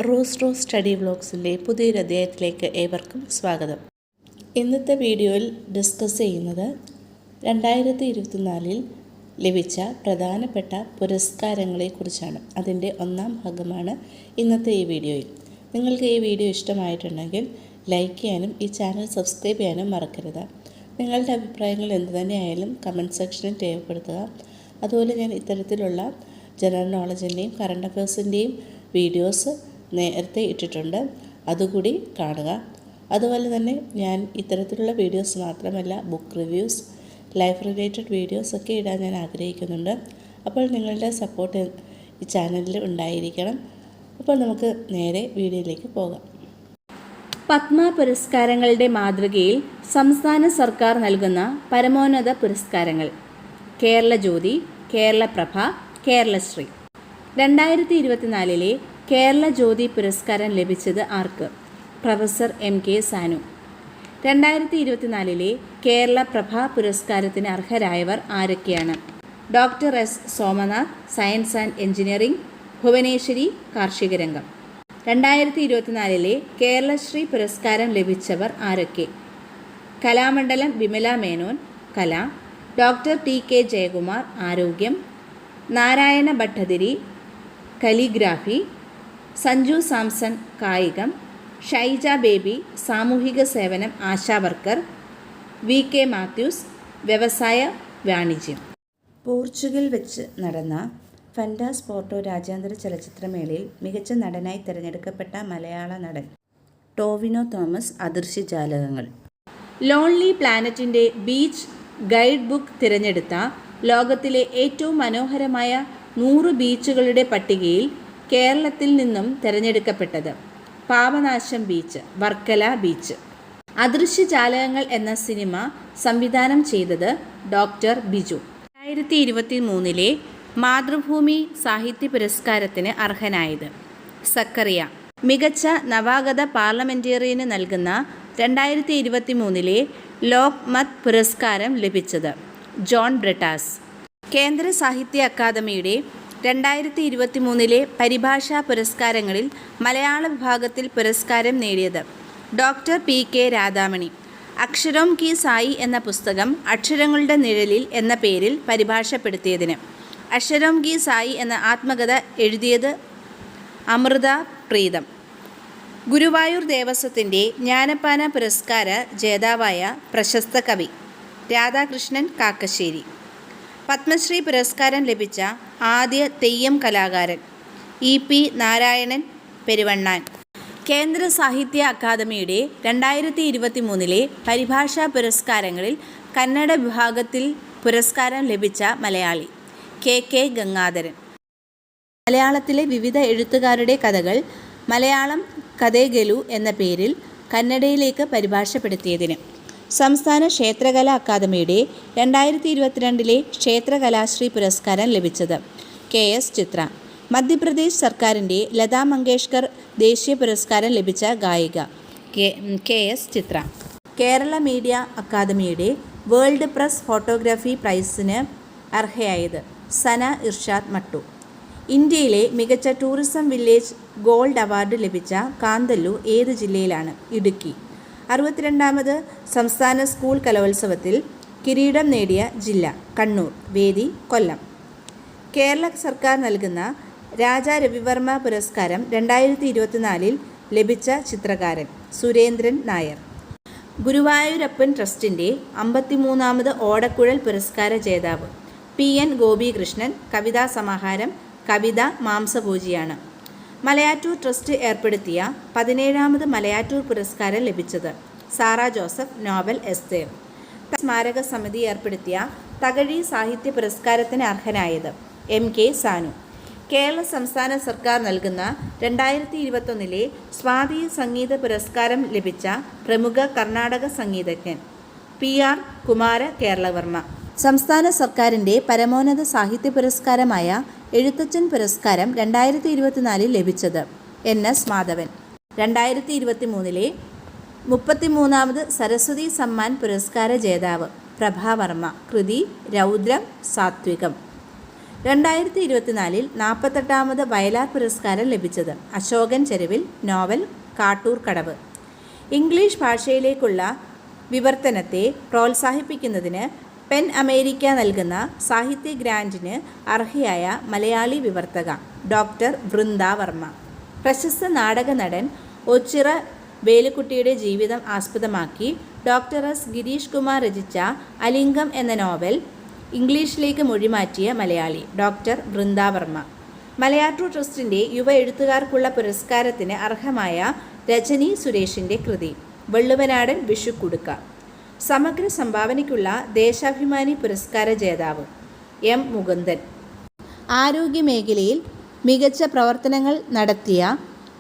Rose study വ്ലോഗ്സിൻ്റെ പുതിയൊരു അധ്യായത്തിലേക്ക് ഏവർക്കും സ്വാഗതം. ഇന്നത്തെ വീഡിയോയിൽ ഡിസ്കസ് ചെയ്യുന്നത് 2024 ലഭിച്ച പ്രധാനപ്പെട്ട പുരസ്കാരങ്ങളെക്കുറിച്ചാണ്. അതിൻ്റെ ഒന്നാം ഭാഗമാണ് ഇന്നത്തെ ഈ വീഡിയോയിൽ. നിങ്ങൾക്ക് ഈ വീഡിയോ ഇഷ്ടമായിട്ടുണ്ടെങ്കിൽ ലൈക്ക് ചെയ്യാനും ഈ ചാനൽ സബ്സ്ക്രൈബ് ചെയ്യാനും മറക്കരുത്. നിങ്ങളുടെ അഭിപ്രായങ്ങൾ എന്തു തന്നെയായാലും കമൻറ്റ് സെക്ഷനിൽ രേഖപ്പെടുത്തുക. അതുപോലെ ഞാൻ ഇത്തരത്തിലുള്ള ജനറൽ നോളജിൻ്റെയും കറണ്ട് അഫയേഴ്സിൻ്റെയും വീഡിയോസ് നേരത്തെ ഇട്ടിട്ടുണ്ട്, അതുകൂടി കാണുക. അതുപോലെ തന്നെ ഞാൻ ഇത്തരത്തിലുള്ള വീഡിയോസ് മാത്രമല്ല ബുക്ക് റിവ്യൂസ്, ലൈഫ് റിലേറ്റഡ് വീഡിയോസൊക്കെ ഇടാൻ ഞാൻ ആഗ്രഹിക്കുന്നുണ്ട്. അപ്പോൾ നിങ്ങളുടെ സപ്പോർട്ട് ഈ ചാനലിൽ ഉണ്ടായിരിക്കണം. അപ്പോൾ നമുക്ക് നേരെ വീഡിയോയിലേക്ക് പോകാം. പത്മ പുരസ്കാരങ്ങളുടെ മാതൃകയിൽ സംസ്ഥാന സർക്കാർ നൽകുന്ന പരമോന്നത പുരസ്കാരങ്ങൾ: കേരള ജ്യോതി, കേരളപ്രഭ, കേരളശ്രീ. 2024 കേരള ജ്യോതി പുരസ്കാരം ലഭിച്ചത് ആർക്ക്? Professor MK Sanu. 2024 കേരളപ്രഭ പുരസ്കാരത്തിന് അർഹരായവർ ആരൊക്കെയാണ്? Doctor S Somanath, science and engineering, Bhuvaneswari, കാർഷിക രംഗം. 2024 കേരളശ്രീ പുരസ്കാരം ലഭിച്ചവർ ആരൊക്കെ? കലാമണ്ഡലം വിമല മേനോൻ, കല. ഡോക്ടർ TK ജയകുമാർ, ആരോഗ്യം. നാരായണ ഭട്ടതിരി, കലിഗ്രാഫി. സഞ്ജു സാംസൺ, കായികം. ഷൈജ ബേബി, സാമൂഹിക സേവനം, ആശാവർക്കർ. VK മാത്യൂസ്, വ്യവസായ വാണിജ്യം. പോർച്ചുഗൽ വെച്ച് നടന്ന ഫെൻറ്റാസ് പോർട്ടോ രാജ്യാന്തര ചലച്ചിത്രമേളയിൽ മികച്ച നടനായി തിരഞ്ഞെടുക്കപ്പെട്ട മലയാള നടൻ ടോവിനോ തോമസ്. അദൃശ്യജാലകങ്ങൾ. ലോൺലി പ്ലാനറ്റിൻ്റെ ബീച്ച് ഗൈഡ് ബുക്ക് തിരഞ്ഞെടുത്ത ലോകത്തിലെ ഏറ്റവും മനോഹരമായ 100 ബീച്ചുകളുടെ പട്ടികയിൽ കേരളത്തിൽ നിന്നും തിരഞ്ഞെടുക്കപ്പെട്ടത് പാപനാശം ബീച്ച്, വർക്കല ബീച്ച്. അദൃശ്യജാലകങ്ങൾ എന്ന സിനിമ സംവിധാനം ചെയ്തത് ഡോക്ടർ ബിജു. 2023 മാതൃഭൂമി സാഹിത്യ പുരസ്കാരത്തിന് അർഹനായത് സക്കറിയ. മികച്ച നവാഗത പാർലമെന്റേറിയന് നൽകുന്ന 2023 ലോക്മത് പുരസ്കാരം ലഭിച്ചത് ജോൺ ബ്രിട്ടാസ്. കേന്ദ്ര സാഹിത്യ അക്കാദമിയുടെ 2023 പരിഭാഷാ പുരസ്കാരങ്ങളിൽ മലയാള വിഭാഗത്തിൽ പുരസ്കാരം നേടിയത് ഡോക്ടർ PK രാധാമണി. അക്ഷരോം കി സായി എന്ന പുസ്തകം അക്ഷരങ്ങളുടെ നിഴലിൽ എന്ന പേരിൽ പരിഭാഷപ്പെടുത്തിയതിന്. അക്ഷരോം കി സായി എന്ന ആത്മകഥ എഴുതിയത് അമൃത പ്രീതം. ഗുരുവായൂർ ദേവസ്വത്തിൻ്റെ ജ്ഞാനപ്പാന പുരസ്കാര ജേതാവായ പ്രശസ്ത കവി രാധാകൃഷ്ണൻ കാക്കശ്ശേരി. പത്മശ്രീ പുരസ്കാരം ലഭിച്ച ആദ്യ തെയ്യം കലാകാരൻ EP നാരായണൻ പെരുവണ്ണാൻ. കേന്ദ്ര സാഹിത്യ അക്കാദമിയുടെ 2023 പരിഭാഷാ പുരസ്കാരങ്ങളിൽ കന്നഡ വിഭാഗത്തിൽ പുരസ്കാരം ലഭിച്ച മലയാളി KK ഗംഗാധരൻ. മലയാളത്തിലെ വിവിധ എഴുത്തുകാരുടെ കഥകൾ മലയാളം കഥേഗലു എന്ന പേരിൽ കന്നഡയിലേക്ക് പരിഭാഷപ്പെടുത്തിയതിന്. സംസ്ഥാന ക്ഷേത്രകലാ അക്കാദമിയുടെ 2022 ക്ഷേത്രകലാശ്രീ പുരസ്കാരം ലഭിച്ചത് KS ചിത്ര. മധ്യപ്രദേശ് സർക്കാരിൻ്റെ ലതാ മങ്കേഷ്കർ ദേശീയ പുരസ്കാരം ലഭിച്ച ഗായിക KS ചിത്ര. കേരള മീഡിയ അക്കാദമിയുടെ വേൾഡ് പ്രസ് ഫോട്ടോഗ്രാഫി പ്രൈസിന് അർഹയായത് സന ഇർഷാദ് മട്ടു. ഇന്ത്യയിലെ മികച്ച ടൂറിസം വില്ലേജ് ഗോൾഡ് അവാർഡ് ലഭിച്ച കാന്തല്ലു ഏത് ജില്ലയിലാണ്? ഇടുക്കി. 62ാമത് സംസ്ഥാന സ്കൂൾ കലോത്സവത്തിൽ കിരീടം നേടിയ ജില്ല കണ്ണൂർ. വേദി കൊല്ലം. കേരള സർക്കാർ നൽകുന്ന രാജാ രവിവർമ്മ പുരസ്കാരം 2024 ലഭിച്ച ചിത്രകാരൻ സുരേന്ദ്രൻ നായർ. ഗുരുവായൂരപ്പൻ ട്രസ്റ്റിൻ്റെ 53ാമത് ഓടക്കുഴൽ പുരസ്കാര ജേതാവ് PN ഗോപികൃഷ്ണൻ. കവിതാ സമാഹാരം കവിത മാംസഭോജിയാണ്. മലയാറ്റൂർ ട്രസ്റ്റ് ഏർപ്പെടുത്തിയ 17ാമത് മലയാറ്റൂർ പുരസ്കാരം ലഭിച്ചത് സാറ ജോസഫ്. Novel essay. സ്മാരക സമിതി ഏർപ്പെടുത്തിയ തകഴി സാഹിത്യ പുരസ്കാരത്തിന് അർഹനായത് MK സാനു. കേരള സംസ്ഥാന സർക്കാർ നൽകുന്ന 2021 സ്വാതി സംഗീത പുരസ്കാരം ലഭിച്ച പ്രമുഖ കർണാടക സംഗീതജ്ഞൻ PR കുമാര കേരളവർമ്മ. സംസ്ഥാന സർക്കാരിൻ്റെ പരമോന്നത സാഹിത്യ പുരസ്കാരമായ എഴുത്തച്ഛൻ പുരസ്കാരം 2024 ലഭിച്ചത് NS മാധവൻ. 2023 33ാമത് സരസ്വതി സമ്മാൻ പുരസ്കാര ജേതാവ് പ്രഭാവർമ്മ. കൃതി രൗദ്രം സാത്വികം. 2024 48ാമത് വയലാർ പുരസ്കാരം ലഭിച്ചത് അശോകൻ ചെരുവിൽ നോവൽ കാട്ടൂർ കടവ്. ഇംഗ്ലീഷ് ഭാഷയിലേക്കുള്ള വിവർത്തനത്തെ പ്രോത്സാഹിപ്പിക്കുന്നതിന് പെൻ അമേരിക്ക നൽകുന്ന സാഹിത്യ ഗ്രാൻറ്റിന് അർഹയായ മലയാളി വിവർത്തക ഡോക്ടർ വൃന്ദ വർമ്മ. പ്രശസ്ത നാടക നടൻ ഒച്ചിറ വേലുക്കുട്ടിയുടെ ജീവിതം ആസ്പദമാക്കി ഡോക്ടർ എസ് ഗിരീഷ് കുമാർ രചിച്ച അലിംഗം എന്ന നോവൽ ഇംഗ്ലീഷിലേക്ക് മൊഴിമാറ്റിയ മലയാളി ഡോക്ടർ വൃന്ദ വർമ്മ. മലയാറ്റൂർ ട്രസ്റ്റിൻ്റെ യുവ എഴുത്തുകാർക്കുള്ള പുരസ്കാരത്തിന് അർഹമായ രജനി സുരേഷിൻ്റെ കൃതി വെള്ളുവനാടൻ വിഷുക്കുടുക്ക. സമഗ്ര സംഭാവനയ്ക്കുള്ള ദേശാഭിമാനി പുരസ്കാര ജേതാവ് എം മുകുന്ദൻ. ആരോഗ്യമേഖലയിൽ മികച്ച പ്രവർത്തനങ്ങൾ നടത്തിയ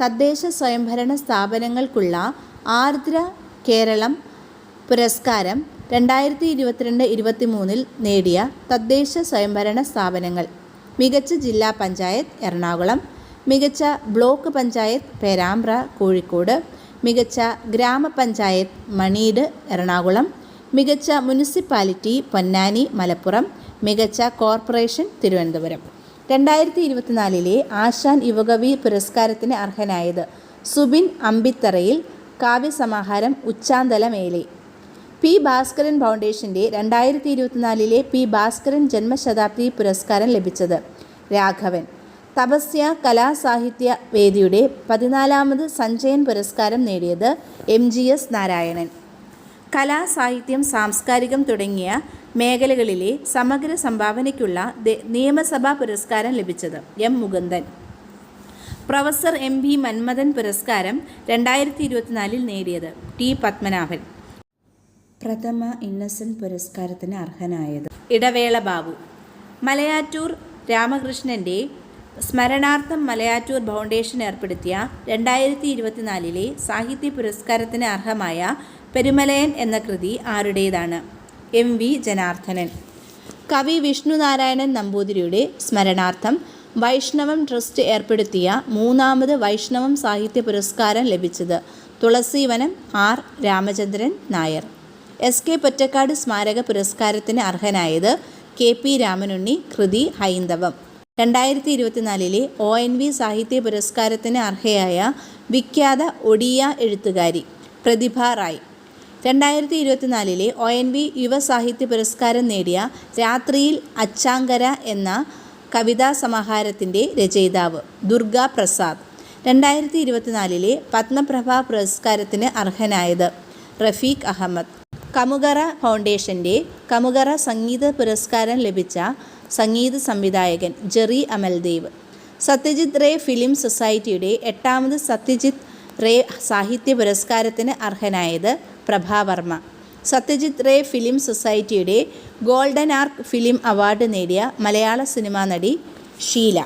തദ്ദേശ സ്വയംഭരണ സ്ഥാപനങ്ങൾക്കുള്ള ആർദ്ര കേരളം പുരസ്കാരം 2022-23 നേടിയ തദ്ദേശ സ്വയംഭരണ സ്ഥാപനങ്ങൾ: മികച്ച ജില്ലാ പഞ്ചായത്ത് എറണാകുളം, മികച്ച ബ്ലോക്ക് പഞ്ചായത്ത് പേരാമ്പ്ര കോഴിക്കോട്, മികച്ച ഗ്രാമപഞ്ചായത്ത് മണീട് എറണാകുളം, മികച്ച മുനിസിപ്പാലിറ്റി പൊന്നാനി മലപ്പുറം, മികച്ച കോർപ്പറേഷൻ തിരുവനന്തപുരം. 2024 ആശാൻ യുവകവി പുരസ്കാരത്തിന് അർഹനായത് സുബിൻ അമ്പിത്തറയിൽ. കാവ്യസമാഹാരം ഉച്ചാന്തല മേലെ. പി ഭാസ്കരൻ ഫൗണ്ടേഷൻ്റെ 2024 പി ഭാസ്കരൻ ജന്മശതാബ്ദി പുരസ്കാരം ലഭിച്ചത് രാഘവൻ. തപസ്യ കലാസാഹിത്യ വേദിയുടെ 14ാമത് സഞ്ജയൻ പുരസ്കാരം നേടിയത് MGS നാരായണൻ. കലാ, സാഹിത്യം, സാംസ്കാരികം തുടങ്ങിയ മേഖലകളിലെ സമഗ്ര സംഭാവനയ്ക്കുള്ള നിയമസഭാ പുരസ്കാരം ലഭിച്ചത് M Mukundan. Professor MV Manmadhan പുരസ്കാരം 2024 നേടിയത് ടി പത്മനാഭൻ. പ്രഥമ ഇന്നസെൻ്റ് പുരസ്കാരത്തിന് അർഹനായത് ഇടവേള ബാബു. മലയാറ്റൂർ രാമകൃഷ്ണൻ്റെ സ്മരണാർത്ഥം മലയാറ്റൂർ ഫൗണ്ടേഷൻ ഏർപ്പെടുത്തിയ 2024 സാഹിത്യ പുരസ്കാരത്തിന് അർഹമായ പെരുമലയൻ എന്ന കൃതി ആരുടേതാണ്? MV ജനാർദ്ദനൻ. കവി വിഷ്ണുനാരായണൻ നമ്പൂതിരിയുടെ സ്മരണാർത്ഥം വൈഷ്ണവം ട്രസ്റ്റ് ഏർപ്പെടുത്തിയ 3ാമത് വൈഷ്ണവം സാഹിത്യ പുരസ്കാരം ലഭിച്ചത് തുളസീവനം R രാമചന്ദ്രൻ നായർ. SK പൊറ്റക്കാട് സ്മാരക പുരസ്കാരത്തിന് അർഹനായത് KP രാമനുണ്ണി. കൃതി ഹൈന്ദവം. 2024 ONV സാഹിത്യ പുരസ്കാരത്തിന് അർഹയായ വിഖ്യാത ഒഡിയ എഴുത്തുകാരി പ്രതിഭ റായ്. 2024 ONV യുവ സാഹിത്യ പുരസ്കാരം നേടിയ രാത്രിയിൽ അച്ചാങ്കര എന്ന കവിതാ സമാഹാരത്തിൻ്റെ രചയിതാവ് ദുർഗ പ്രസാദ്. 2024 പത്മപ്രഭ പുരസ്കാരത്തിന് അർഹനായത് റഫീഖ് അഹമ്മദ്. കമുകറ ഫൗണ്ടേഷൻ്റെ കമുകറ സംഗീത പുരസ്കാരം ലഭിച്ച സംഗീത സംവിധായകൻ ജെറി അമൽദേവ്. സത്യജിത് റേ ഫിലിം സൊസൈറ്റിയുടെ 8ാമത് സത്യജിത് റേ സാഹിത്യ പുരസ്കാരത്തിന് അർഹനായത് പ്രഭാവർമ്മ. സത്യജിത് റേ ഫിലിം സൊസൈറ്റിയുടെ ഗോൾഡൻ ആർക്ക് ഫിലിം അവാർഡ് നേടിയ മലയാള സിനിമാ നടി ഷീല.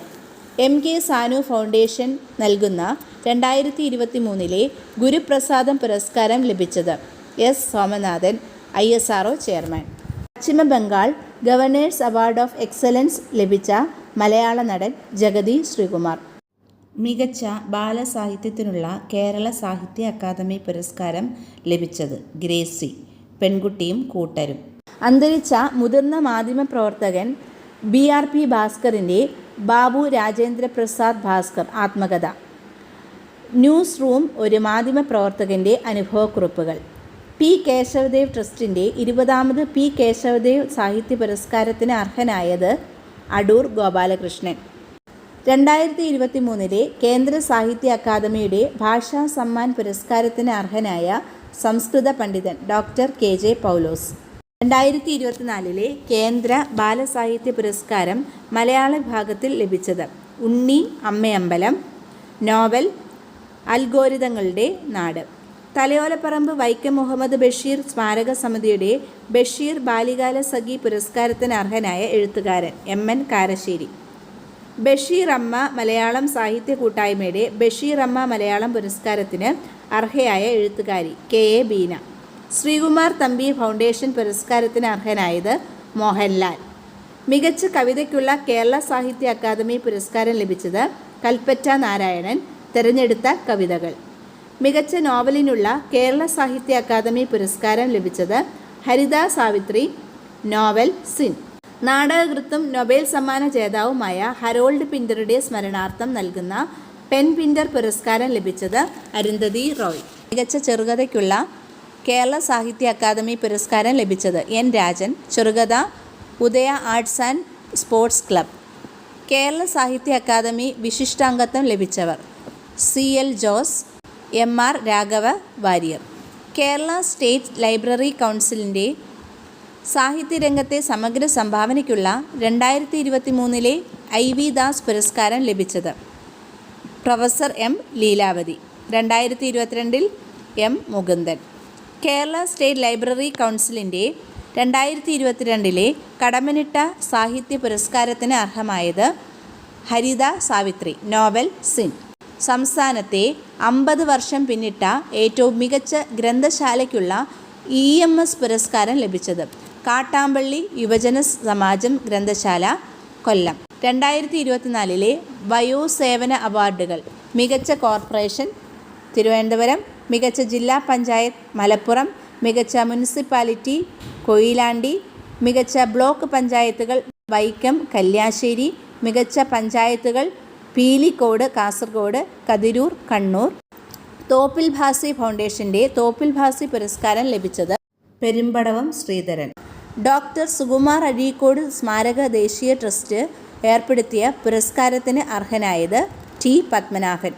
MK സാനു ഫൗണ്ടേഷൻ നൽകുന്ന 2023 ഗുരുപ്രസാദം പുരസ്കാരം ലഭിച്ചത് S Somanathan, ISRO chairman. Paschima Bengal governor's award of excellence ലഭിച്ച മലയാള നടൻ ജഗതി ശ്രീകുമാർ. മികച്ച ബാലസാഹിത്യത്തിനുള്ള കേരള സാഹിത്യ അക്കാദമി പുരസ്കാരം ലഭിച്ചത് ഗ്രേസി. പെൺകുട്ടിയും കൂട്ടരും. അന്തരിച്ച മുതിർന്ന മാധ്യമപ്രവർത്തകൻ BRP ഭാസ്കറിൻ്റെ ബാബു രാജേന്ദ്ര പ്രസാദ് ഭാസ്കർ ആത്മകഥ. ന്യൂസ് റൂം ഒരു മാധ്യമപ്രവർത്തകൻ്റെ അനുഭവക്കുറിപ്പുകൾ. P കേശവദേവ് ട്രസ്റ്റിൻ്റെ 20ാമത് P കേശവദേവ് സാഹിത്യ പുരസ്കാരത്തിന് അർഹനായത് അടൂർ ഗോപാലകൃഷ്ണൻ. 2023 കേന്ദ്ര സാഹിത്യ അക്കാദമിയുടെ ഭാഷാ സമ്മാൻ പുരസ്കാരത്തിന് അർഹനായ സംസ്കൃത പണ്ഡിതൻ ഡോക്ടർ KJ പൗലോസ്. 2024 കേന്ദ്ര ബാലസാഹിത്യ പുരസ്കാരം മലയാള വിഭാഗത്തിൽ ലഭിച്ചത് ഉണ്ണി അമ്മയമ്പലം. നോവൽ അൽഗോരിതങ്ങളുടെ നാട്. തലയോലപ്പറമ്പ് വൈക്കം മുഹമ്മദ് ബഷീർ സ്മാരക സമിതിയുടെ ബഷീർ ബാല്യകാല സഖി പുരസ്കാരത്തിന് അർഹനായ എഴുത്തുകാരൻ MN കാരശ്ശേരി. ബഷീർ അമ്മ മലയാളം സാഹിത്യ കൂട്ടായ്മയുടെ ബഷീർ അമ്മ മലയാളം പുരസ്കാരത്തിന് അർഹയായ എഴുത്തുകാരി KA ബീന. ശ്രീകുമാർ തമ്പി ഫൗണ്ടേഷൻ പുരസ്കാരത്തിന് അർഹനായത് മോഹൻലാൽ. മികച്ച കവിതയ്ക്കുള്ള കേരള സാഹിത്യ അക്കാദമി പുരസ്കാരം ലഭിച്ചത് കൽപ്പറ്റ നാരായണൻ. തിരഞ്ഞെടുത്ത കവിതകൾ. മികച്ച നോവലിനുള്ള കേരള സാഹിത്യ അക്കാദമി പുരസ്കാരം ലഭിച്ചത് ഹരിത സാവിത്രി. Novel sin. നാടകകൃത്തും നൊബേൽ സമ്മാന ജേതാവുമായ ഹരോൾഡ് പിന്ററുടെ സ്മരണാർത്ഥം നൽകുന്ന പെൻ പിന്റർ പുരസ്കാരം ലഭിച്ചത് അരുന്ധതി റോയ്. മികച്ച ചെറുകഥയ്ക്കുള്ള കേരള സാഹിത്യ അക്കാദമി പുരസ്കാരം ലഭിച്ചത് എൻ രാജൻ. ചെറുകഥ Udaya arts and sports club. Kerala Sahitya Akademi വിശിഷ്ടാംഗത്വം ലഭിച്ചവർ CL Jose, MR Raghava Warrier. Kerala state library കൗൺസിലിൻ്റെ സാഹിത്യരംഗത്തെ സമഗ്ര സംഭാവനയ്ക്കുള്ള 2023 IV ദാസ് പുരസ്കാരം ലഭിച്ചത് professor M Leelavathi. 2022 M Mukundan. Kerala state library കൗൺസിലിൻ്റെ 2022 കടമ്മനിട്ട സാഹിത്യ പുരസ്കാരത്തിന് അർഹമായത് ഹരിത സാവിത്രി, നോവൽ സിൻ. സംസ്ഥാനത്തെ 50 വർഷം പിന്നിട്ട ഏറ്റവും മികച്ച ഗ്രന്ഥശാലയ്ക്കുള്ള EMS പുരസ്കാരം ലഭിച്ചത് കാട്ടാമ്പള്ളി യുവജന സമാജം ഗ്രന്ഥശാല, കൊല്ലം. 2024 വയോസേവന അവാർഡുകൾ: മികച്ച കോർപ്പറേഷൻ തിരുവനന്തപുരം, മികച്ച ജില്ലാ പഞ്ചായത്ത് മലപ്പുറം, മികച്ച മുനിസിപ്പാലിറ്റി കൊയിലാണ്ടി, മികച്ച ബ്ലോക്ക് പഞ്ചായത്തുകൾ വൈക്കം കല്യാശ്ശേരി, മികച്ച പഞ്ചായത്തുകൾ പീലിക്കോട് കാസർഗോഡ്, കതിരൂർ കണ്ണൂർ. തോപ്പിൽ ഭാസി ഫൗണ്ടേഷൻ്റെ തോപ്പിൽ ഭാസി പുരസ്കാരം ലഭിച്ചത് പെരുമ്പടവം ശ്രീധരൻ. ഡോക്ടർ സുകുമാർ അഴീക്കോട് സ്മാരക ദേശീയ ട്രസ്റ്റ് ഏർപ്പെടുത്തിയ പുരസ്കാരത്തിന് അർഹനായത് T പത്മനാഭൻ.